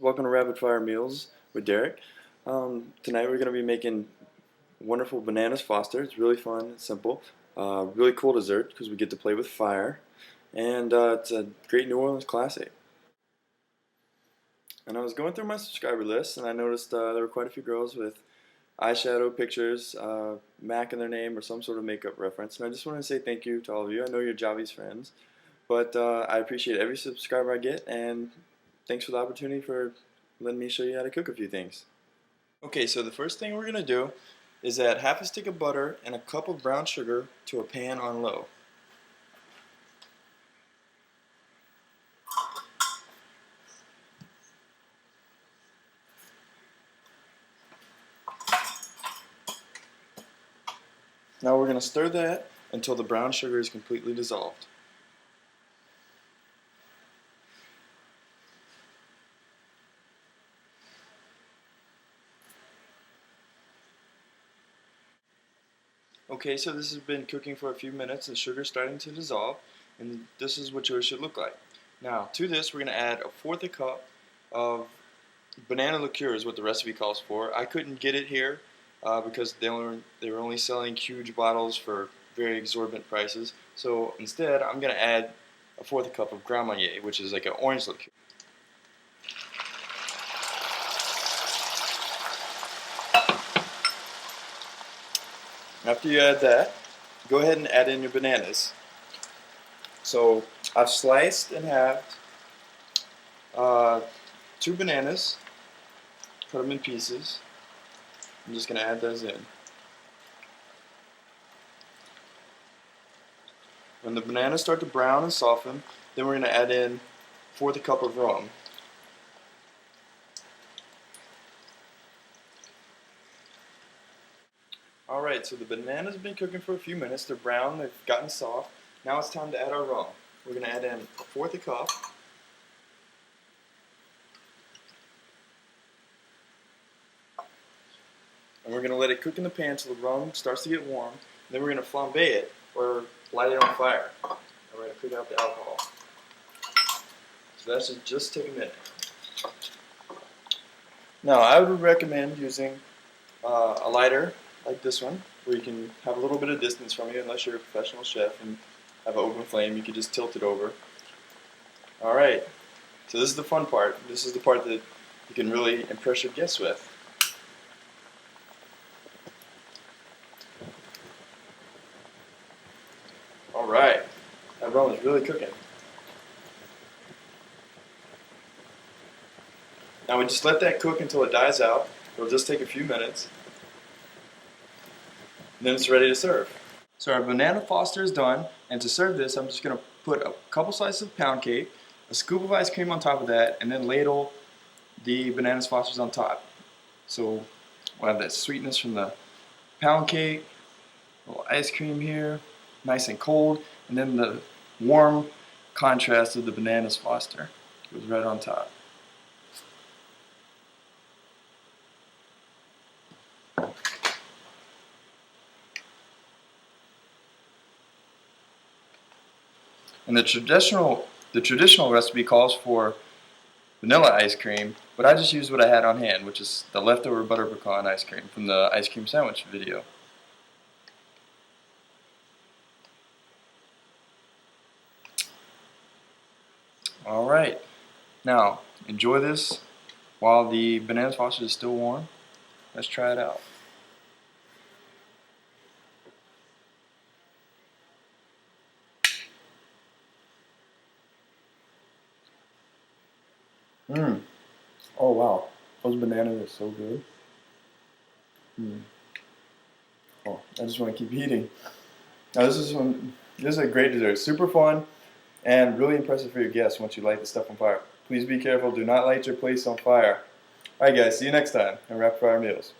Welcome to Rapid Fire Meals with Derek. Tonight we're going to be making wonderful bananas Foster. It's really fun, it's simple, really cool dessert because we get to play with fire, and it's a great New Orleans classic. And I was going through my subscriber list and I noticed there were quite a few girls with eyeshadow pictures, Mac in their name or some sort of makeup reference. And I just want to say thank you to all of you. I know you're Javi's friends, but I appreciate every subscriber I get, and thanks for the opportunity for letting me show you how to cook a few things. Okay, so the first thing we're going to do is add half a stick of butter and a cup of brown sugar to a pan on low. Now we're going to stir that until the brown sugar is completely dissolved. Okay, so this has been cooking for a few minutes. The sugar's starting to dissolve, and this is what yours should look like. Now, to this, we're going to add 1/4 cup of banana liqueur is what the recipe calls for. I couldn't get it here because they were only selling huge bottles for very exorbitant prices. So instead, I'm going to add 1/4 cup of Grand Marnier, which is like an orange liqueur. After you add that, go ahead and add in your bananas. So I've sliced and halved 2 bananas, cut them in pieces. I'm just going to add those in. When the bananas start to brown and soften, then we're going to add in 1/4 cup of rum. Alright, so the bananas have been cooking for a few minutes. They're brown, they've gotten soft. Now it's time to add our rum. We're going to add in 1/4 cup. And we're going to let it cook in the pan until the rum starts to get warm. Then we're going to flambe it, or light it on fire. And we're going to cook out the alcohol. So that should just take a minute. Now, I would recommend using a lighter like this one, where you can have a little bit of distance from you, unless you're a professional chef and have an open flame. You can just tilt it over. Alright, so this is the fun part. This is the part that you can really impress your guests with. Alright, that rum is really cooking. Now we just let that cook until it dies out. It'll just take a few minutes. And then it's ready to serve. So our banana Foster is done, and to serve this I'm just going to put a couple slices of pound cake, a scoop of ice cream on top of that, and then ladle the bananas Fosters on top. So we'll have that sweetness from the pound cake, a little ice cream here, nice and cold, and then the warm contrast of the bananas Foster goes right on top. And the traditional recipe calls for vanilla ice cream, but I just used what I had on hand, which is the leftover butter pecan ice cream from the ice cream sandwich video. Alright, now enjoy this while the banana Foster is still warm. Let's try it out. Oh wow, those bananas are so good. Oh, I just want to keep eating. Now this is a great dessert. Super fun and really impressive for your guests once you light the stuff on fire. Please be careful. Do not light your place on fire. Alright guys, see you next time on Rapid Fire Meals.